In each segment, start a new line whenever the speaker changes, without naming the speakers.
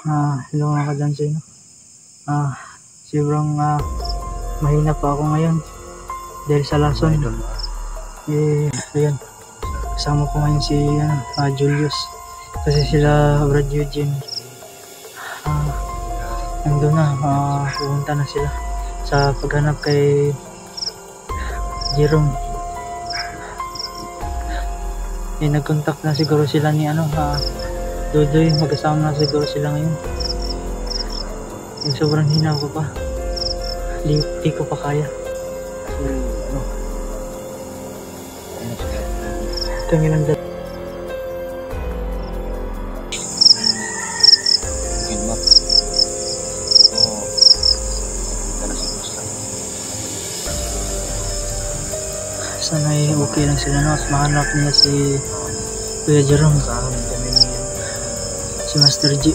Hello mga kadansoy, no? Sobrang mahina pa ako ngayon dahil sa lason. Ayan, kasama ko ngayon si Julius, kasi sila Brad Eugene nandun na, pumunta na sila sa paghanap kay Jerome. Nag-contact na siguro sila ni Dodoy, magkasama na siguro sila ngayon. Yung sobrang hina ko pa, di ko pa kaya. Tingin lang dyan. Sana'y okay lang sila, no? Mahanap niya si Kuya Jerome, si Master G.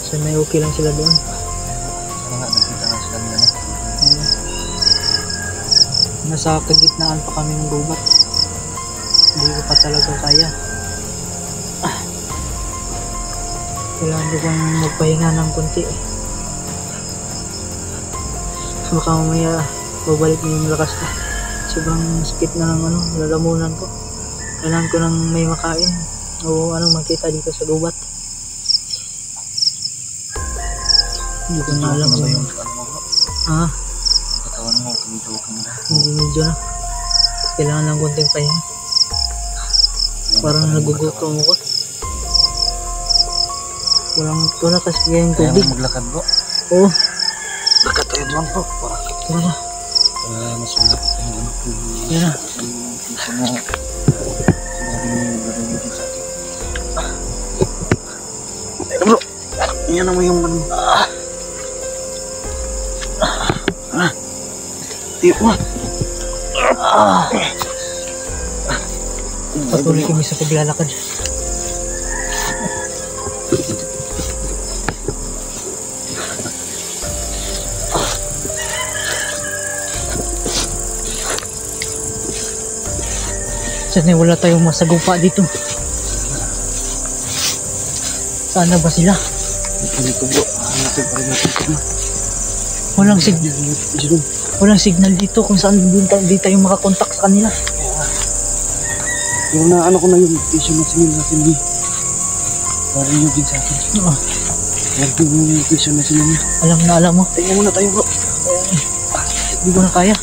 Sana'y okay lang sila doon. Nasa kagitnaan pa kami ng gubat. Hindi ko pa talaga kaya. Kailangan ko bang magpahinga ng konti. Baka mamaya babalik na yung lakas ko. Sobrang sakit na ng lalamunan ko. Kailangan ko nang may makain o makita dito sa gubat. Hindi ko na alam kung yung katawan mo, medyo na. Kailangan ng konting pahinga. Parang nagugutom ako. Wala kasi yung tubig.
Kaya maglakad bro?
Oo.
Lakad tayo doon bro.
Tara na.
Mas malapit tayo ng tubig.
Yan na.
Sinabi niyo yung sa atin. Ayun bro. Yan naman yung tiyo mo.
Patuloy kami sa paglalakad. Sana wala tayong masagupa dito. Sana ba sila?
Dito bro. Hanapin pa rin natin.
Walang signal dito kung saan di tayo makakontak sa kanila.
Yung ko na yung location na sinil natin di. Parang yung din sa akin. Parang yung location na sinil.
Alam mo.
Tingnan muna tayo bro.
Hindi ko na kaya.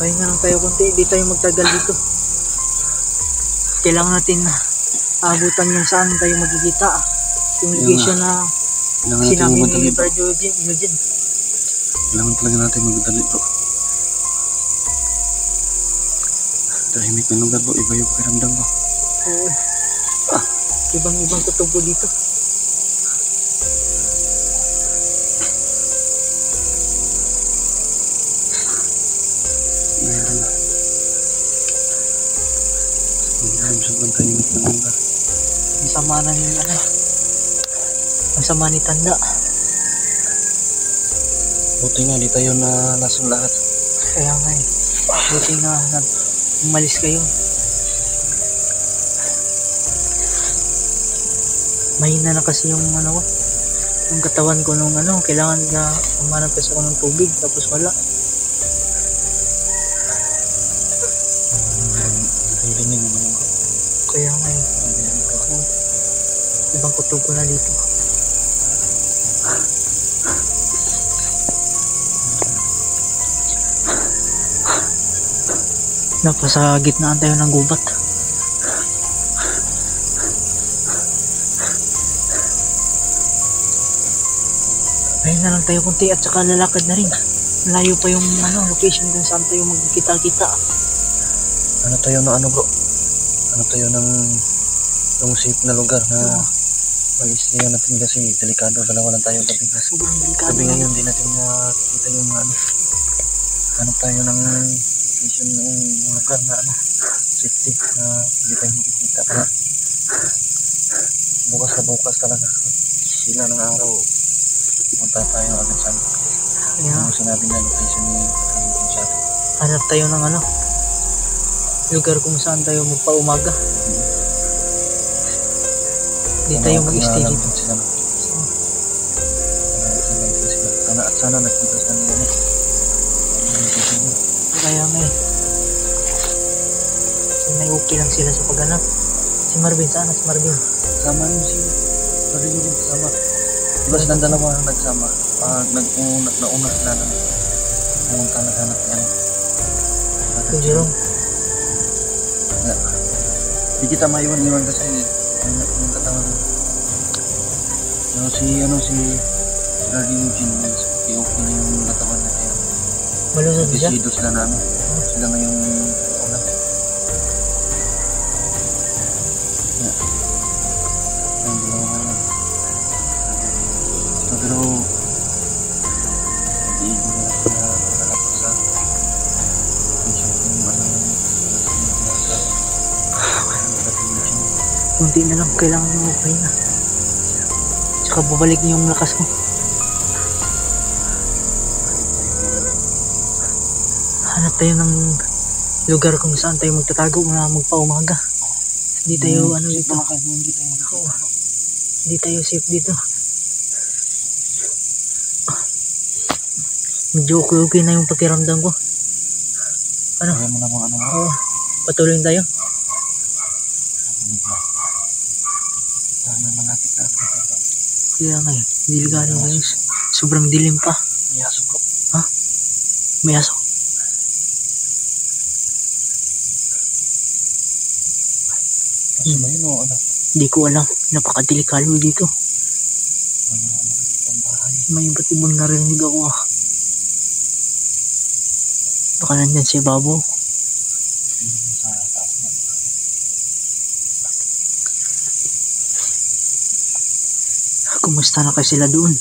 Pahinga lang tayo konti. Hindi tayo magtagal dito. Kailangan natin abutan yung saan tayo magkikita. Yung location na sinabi ni Brad Eugene.
Kailangan talaga natin magdali bro. Tahimik na lugar bro. Iba yung pakiramdam ko.
Oo. Ibang tutubo dito.
Sobrang tahimik na lugar.
Ang sama na ang sama ni Tanda.
Buti nga di tayo na lasong lahat.
Kaya nga buti nga umalis kayo. Mahina na kasi yung yung katawan ko nung kailangan na umanap kasi ako ng tubig tapos wala.
Narinig naman ko.
Kaya nga ibang kutob ko na dito. Napasa gitnaan tayo ng gubat. Ayun na lang tayo kunti at saka lalakad na rin. Malayo pa yung location kung saan tayo magkita-kita.
Ano tayo ng bro? Ano tayo ng yung safe na lugar na mag-stay natin kasi delikado. Dalawa lang tayo gabi.
Sobrang delikado.
Gabi ngayon di natin nakita yung Hanap tayo ng location ng lugar na ano, safety na hindi tayo makikita para bukas talaga. Sila ng araw, punta tayo agad sa ano.
Kaya,
Yung sinabi na location ni sa atin.
hanap tayo ng ano, lugar kung saan tayo magpaumaga. Hindi tayo mag-stay dito.
Sila, no? Sana nakita sa nila ano.
Kaya may okay lang sila sa paghanap. Si Marvin, saan si Marvin?
Sama yun si Marvin din kasama. Diba silang dalawa ang nagsama? Pag nauna sila na pumunta naghanap yan.
Kung Jerome.
Hindi kita maiwan kasi yung katawan. Si Daddy Eugene, okay na yung katawan na kaya.
Malusog siya?
Desido sila na ano. Sila na yung una. Ang dalawa na. Pero hindi na nakalapos sa yung ano
Kunti na lang, kailangan mo magpahinga. Tsaka babalik yung lakas mo. Hanap tayo ng lugar kung saan tayo magtatago na magpaumaga. Hindi tayo dito. Hindi tayo safe dito. Medyo okay na yung pakiramdam ko. Ano?
Kaya mo na mga ano.
Oo. Patuloy tayo.
Sana malapit na ako.
Kaya nga delikado ngayon. Sobrang dilim pa.
May aso bro.
Ha? May aso?
Aso ba yun o ano?
Hindi ko alam. Napakadelikado dito. May iba't ibang narinig ako. Baka nandyan si Babo.
Sa taas na.
Kumusta na kayo sila doon?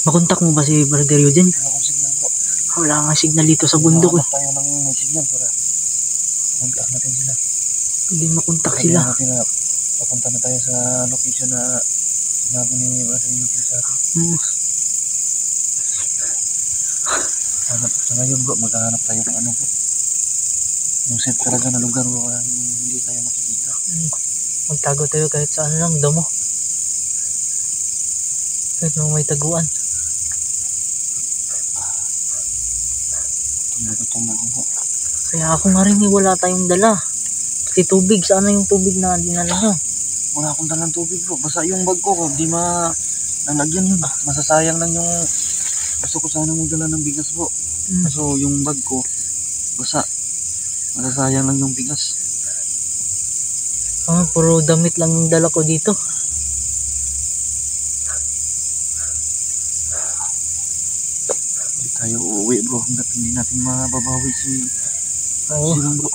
Makontak mo ba si Brother Eugene?
Wala akong signal bro.
Wala nga signal dito sa bundok eh.
Hanap tayo ng may signal para kontak natin sila.
Hindi makontak sila.
Sabihin natin na papunta na tayo sa location na sinabi ni Brother Eugene sa atin. Hanap sa ngayon bro, maghahanap tayo ng ano bro. Yung safe talaga na lugar bro, para hindi tayo makikita.
Magtago tayo kahit saan lang, damo. Kahit may taguan.
Gutom na ako bro.
Kaya ako nga rin wala tayong dala. Pati tubig, saan na yung tubig na dinala nyo?
Wala akong dalang tubig bro, basta yung bag ko, di nalagyan yun. Masasayang lang yung, gusto ko sana magdala ng bigas bro. Kaso yung bag ko, basta, masasayang lang yung bigas.
Puro damit lang yung dala ko dito.
Hindi tayo uuwi bro, hanggat hindi natin mababawi si Jerome bro.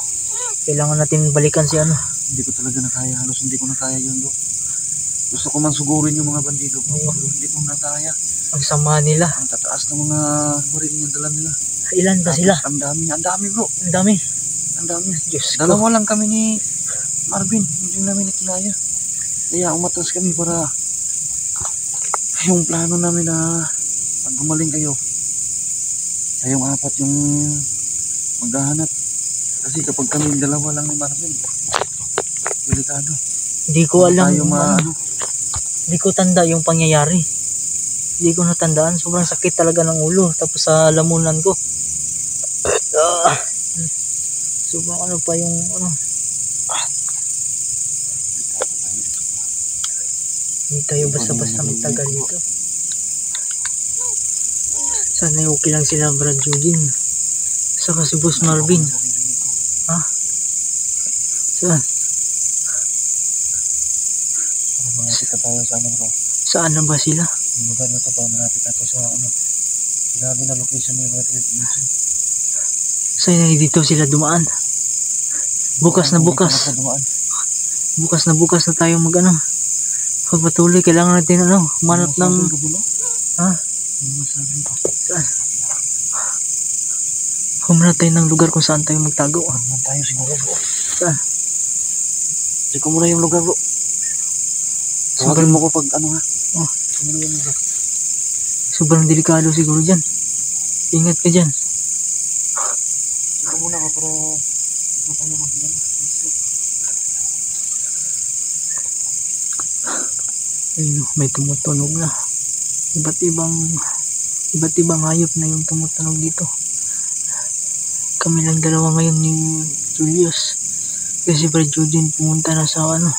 Kailangan natin balikan si ano.
Hindi ko talaga nakaya, halos hindi ko nakaya yun bro. Gusto ko man sugurin yung mga bandido bro, pero hindi ko nakaya.
Ang sama nila.
Ang tataas ng mga baril yung dala nila.
Ilan ba sila?
Ang dami bro.
Ang dami.
Ang dami.
Diyos ko.
Dalawa lang kami ni Marvin, hindi namin ikinaya. Kaya umatras kami para yung plano namin na pag gumaling kayo, kayong apat yung maghahanap. Kasi kapag kami dalawa lang ni Marvin, delikado.
Hindi ko alam.
Hindi
ko tanda yung pangyayari. Hindi ko natandaan. Sobrang sakit talaga ng ulo. Tapos sa lamunan ko. Sobrang ano pa yung ano. Hindi tayo basta-basta magtagal dito. Sana okay lang sila Brad Eugene. Saka si Boss Marvin. Ha? Saan?
Kita tayo sa ano bro.
Saan na ba sila?
Yung lugar na to, para malapit na to sa ano. Sinabi na location ni Brother Eugene.
Saan dito sila dumaan? Bukas na bukas. Bukas na tayo mag-ano. Pagpatuloy, kailangan natin ano, manot ng... Ha?
Ano masabi ko?
Saan? Humanap tayo ng lugar kung saan tayo magtago.
Huwag tayo siguro bro.
Saan?
Check ko muna yung lugar bro. Tawagin mo ko pag ano ha.
Oh.
Check mo yung lugar.
Sobrang delikado siguro dyan. Ingat ka dyan.
Check ko muna ka para hindi tayo magbiyan.
Ayun, may tumutunog na. Iba't ibang hayop na yung tumutunog dito. Kami lang dalawa ngayon ni Julius. Kasi Brad Judin pumunta na sa ano.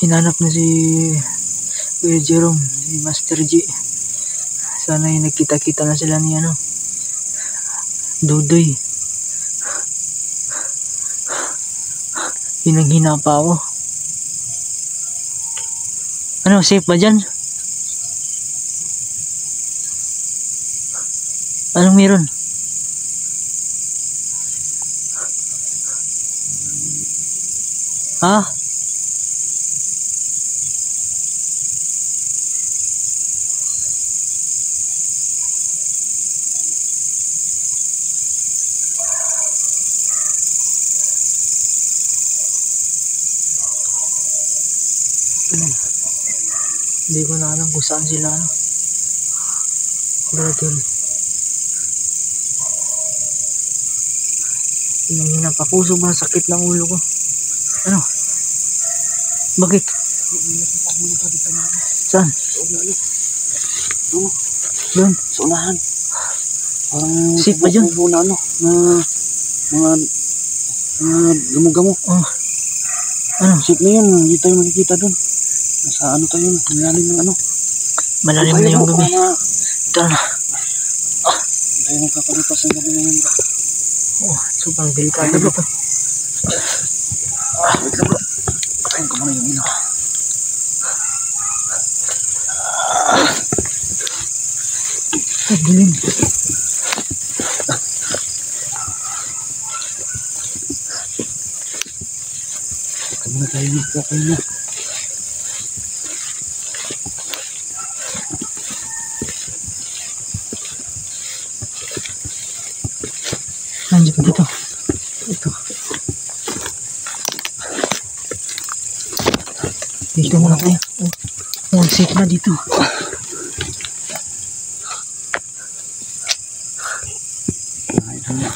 Hinanap na si Kuya Jerome, si Master G. Sana yung nagkita-kita na sila ni ano. Dudoy. Hinang-hina pa ako. Ano, safe ba dyan? Anong meron? Ha? Hindi ko na alam kung saan sila. Brother. Hinang-hina pa ako. Sobrang sakit ng ulo ko. Ano? Bakit? Saan? Doon?
Sa unahan. Parang
Safe ba dyan?
na ano, na mga gamo-gamo.
Oh. Ano?
Safe na yun, hindi tayo makikita doon. Nasa ano tayo, malalim ng ano.
Malalim na yung gabi. Tara na.
Hindi tayo magkakalipas ng gabi ngayon bro.
Oh, sobrang delikado dito.
Wait lang bro. Patayin ko muna yung ilaw.
Dilim.
Kaya na tayo magkakaina.
Nandiyan dito. Ito. Dito muna tayo. Oh, safe na dito.
Ito na.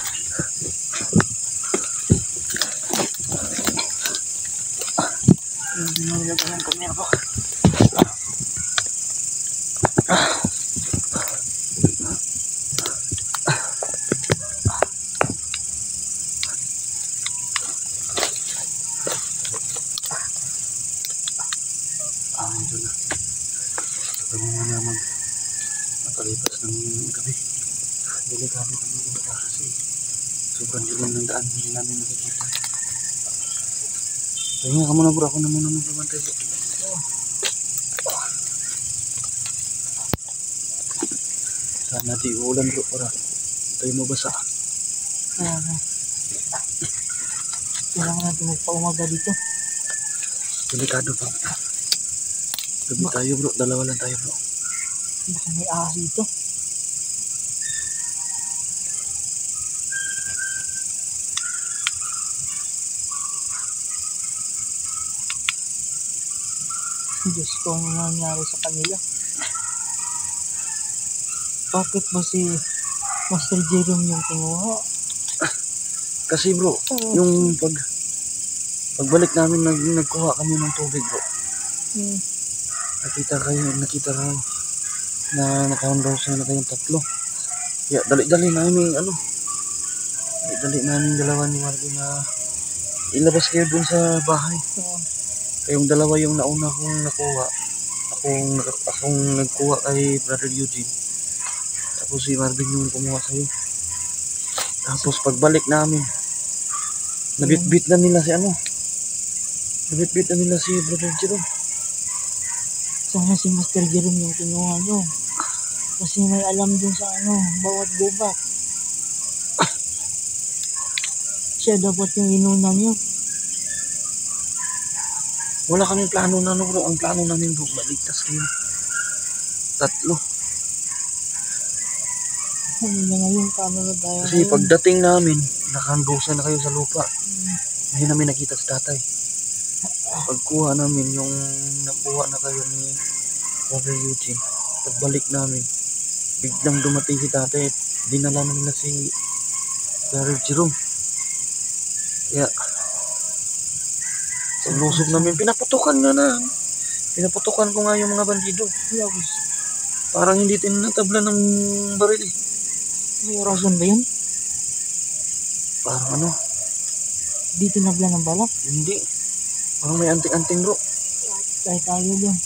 Kami na naman matalipas ng gabi. Delikado kami dito kasi sobrang dilim ng daan. Hindi namin nakikita. Pahinga ka muna bro. Ako na muna magbabantay bro. Sana di uulan bro para tayo mabasa.
Kailangan natin magpaumaga dito.
Delikado pa. Gabi tayo bro. Dalawa lang tayo bro.
Baka may ahas dito. Diyos ko, ano nangyari sa kanila? Bakit ba si Master Jerome yung kinuha?
Kasi bro, yung pagbalik namin nagkuha kami ng tubig bro. Nakita kayo na nakaon daw siya na kayong tatlo. Kaya dali-dali namin dalawa ni Marvin na ilabas kayo dun sa bahay. Kayong dalawa yung nauna kong nakuha. Akong nagkuha kay Brother Eugene. Tapos si Marvin yung kumuha kayo. Tapos pagbalik namin, nabitbit na nila si Brother Jerome.
Sana si Master Jerome yung kinuha nyo. Kasi may alam dun sa bawat gubat. Siya dapat yung inuna nyo.
Wala kaming plano na bro. Ang plano namin bro, baligtas kayo. Tatlo.
Ano na ngayon? Paano na tayo
Kasi
ngayon?
pagdating namin, nakahandusan na kayo sa lupa. Hindi namin nakita si tatay. Pagkuha namin yung nakuha na kayo ni Brother Eugene, pagbalik namin, biglang dumating si tatay at dinala namin na si Brother Jerome. Kaya paglusog namin, pinaputukan ko nga yung mga bandido.
Tapos,
Parang hindi tinatabla ng baril eh.
may rason ba yun?
Parang ano,
Di tinabla ng balak?
hindi. Parang may anting-anting bro.
Kahit tayo dun.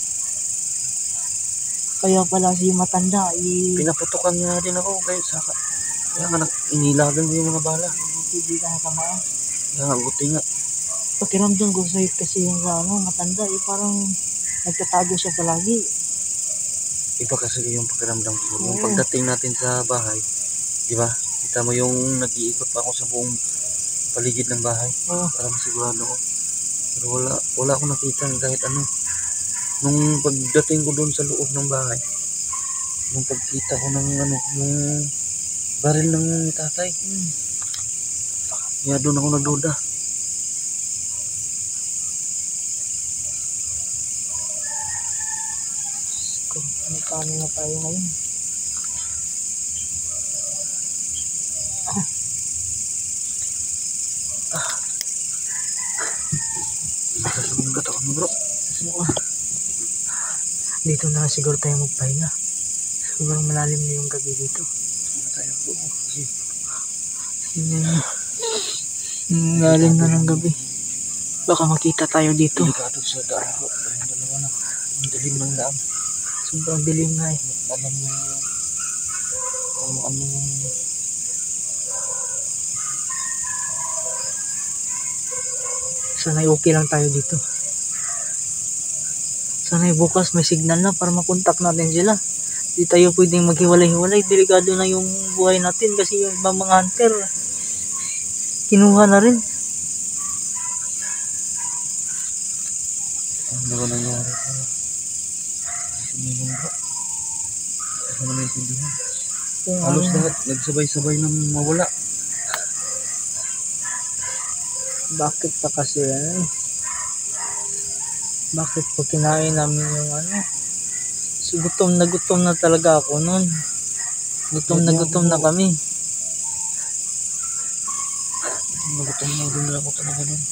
Kaya pala si matanda,
Pinaputukan niya din ako kaya nga inilagan ko yung mga bala.
hindi ka natamaan.
Kaya nga buti nga.
Pakiramdam ko sa'yo kasi yung matanda, parang nagtatago siya palagi.
Iba kasi yung pakiramdam ko. Nung
Oo.
pagdating natin sa bahay, di ba? Kita mo yung nag-iikot pa ako sa buong paligid ng bahay
Oo.
para masigurado ko. Pero wala akong nakita kahit ano. Nung pagdating ko doon sa loob ng bahay, nung pagkita ko ng yung baril ng tatay, kaya doon ako nagduda.
Paano na tayo ngayon?
Sasabihin yung katawan mo bro.
Dito na siguro tayo magpahinga. Siguro malalim na yung gabi dito.
Ano tayo bro? Kasi
Malalim na ng gabi. Baka makita tayo dito.
delikado sa daan bro. Tayong dalawa na. Ang dilim ng daan.
Sobrang dilim nga eh.
Alam mo ano yung
Sana'y okay lang tayo dito. Sana'y bukas may signal na para makontak natin sila. Di tayo pwedeng maghiwalay-hiwalay. Delikado na yung buhay natin kasi yung ibang mga hunter kinuha na rin.
ano ba nangyari sa ngayon bro? Ano na naintindihan? Halos lahat nagsabay-sabay nang mawala.
Bakit pa kasi bakit po kinain namin yung so, gutom na talaga ako nun. Gutom na kami.
Nagutom na rin ako talaga nun.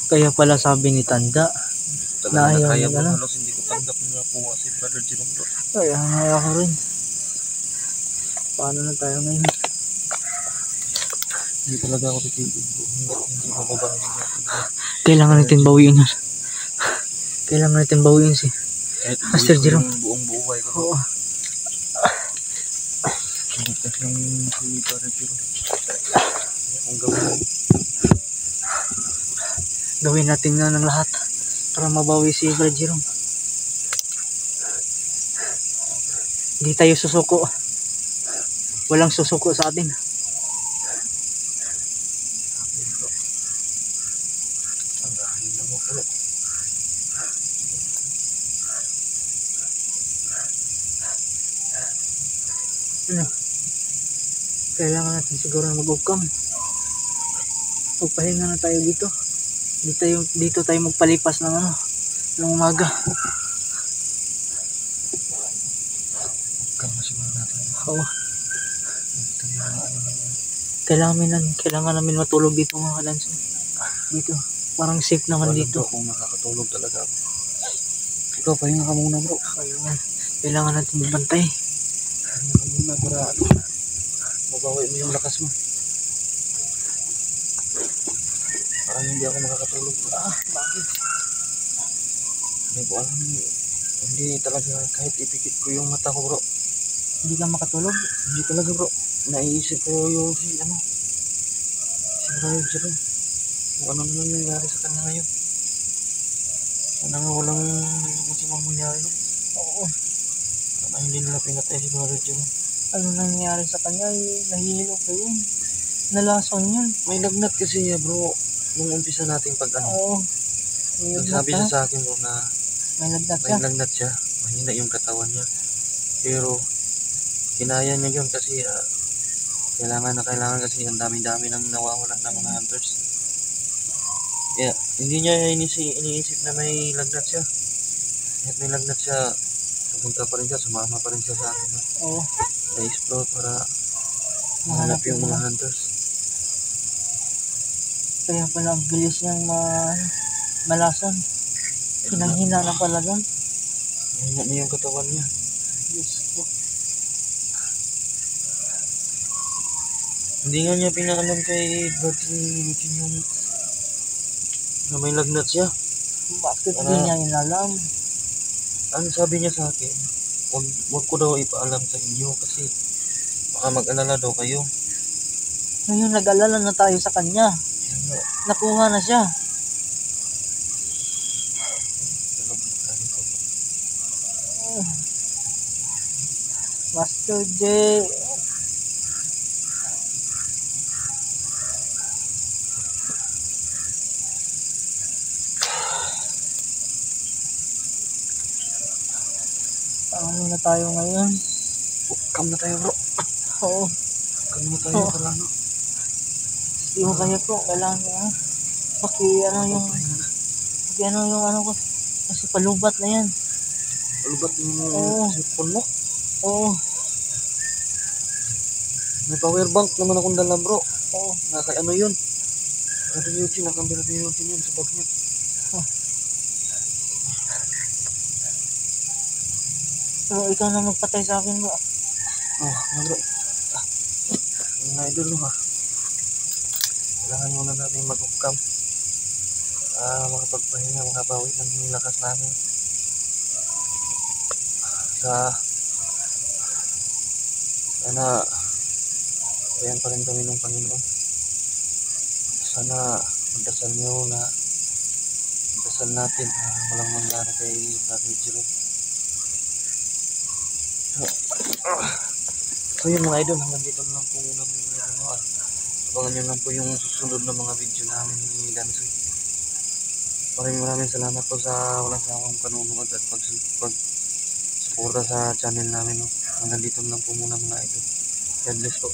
Kaya pala sabi ni Tanda,
Talaga na kaya
ayaw
mo,
na.
halos hindi ko tanggap na nakuha si Brother Jerome bro.
Kaya ako rin. Paano na tayo ngayon?
Hindi talaga ako titigil bro. Hindi mababahin natin.
Kailangan natin bawiin yun. Kailangan natin bawiin si
Kahit
Master
buhay ko
Jerome.
yung buong buhay ko.
Oo.
Ligtas lang si Brother Jerome. Kung gawin
Gawin natin na ng lahat para mabawi si Brother Jerome. Hindi tayo susuko. Walang susuko sa atin.
ang dahil na mo bro.
Kailangan natin siguro na mag-ukam. Magpahinga na tayo dito. Dito tayo magpalipas ng ng umaga.
Kama siguro natin.
Oo.
Tayo na
Kailangan namin matulog dito mga kalanso. Dito. Parang safe naman dito.
Kung makakatulog talaga ako. Ikaw, pahinga ka muna bro.
Kailangan natin magbantay.
Pahinga ka muna para mabawi mo yung lakas mo. Parang hindi ako makakatulog bro.
Bakit?
Hindi ko alam. Hindi talaga kahit ipikit ko yung mata ko bro.
Hindi ka makatulog?
Hindi talaga bro. Naiisip ko yung si Brother Jerome. Kung ano naman nangyari sa kanya ngayon. Sana nga walang masamang mangyari no.
Oo.
Sana hindi nila pinatay si Brother Jerome.
Ano nangyari sa kanya? Nahihilo pa yun. Nalason yun.
May lagnat kasi bro. Nung umpisa natin pag
Oo.
nagsabi siya sa akin bro na
May lagnat
may
siya.
lagnat siya. Mahina yung katawan niya. Pero kinaya niya yun kasi kailangan kasi ang dami-dami nang nawawala ng mga hunters. Kaya hindi niya iniisip na may lagnat siya. Kahit may lagnat siya, pupunta pa rin siya, sumama pa rin siya sa atin.
Oo.
Na-explore para
Mahanap
mahanap yung mga
niya.
hunters.
Kaya pala ang bilis niyang malason. Hinang-hina na pala doon.
Mahina na yung katawan niya.
Diyos ko.
Hindi nga niya pinaalam kay Virgin yung na may lagnat siya.
Bakit di niya inalam?
Ano sabi niya sa akin, wag ko daw ipaalam sa inyo kasi baka mag-alala daw kayo.
Ngayon nag-alala na tayo sa kanya. Nakuha na siya. Master J. Paano na tayo ngayon?
Come na tayo bro.
Oo.
Come na tayo para ano.
Hindi mo kaya po. Kailangan mo ano ko. Kasi palubat na yan.
Palubat
Oo.
yung cellphone mo.
Oo.
May power bank naman akong dala bro.
Oo.
Nakay ano yun. Nakambira yun sa bag niya.
So, ikaw na magpatay sa akin bro.
Bro. Mga idol no ha. Kailangan muna natin mag-upcam. Makapagpahinga, makabawi ng lakas namin. Sana ayan pa rin kami ng Panginoon. Sana magdasal natin walang mangyari kay Brother Jerome. So yun mga idol, hanggang dito na lang po muna mga idol. Abangan nyo lang po yung susunod na mga video namin ni Dansoy. Maraming salamat po sa walang sawang panunood at pag-suporta sa channel namin. Hanggang dito na lang po muna mga idol. God bless po.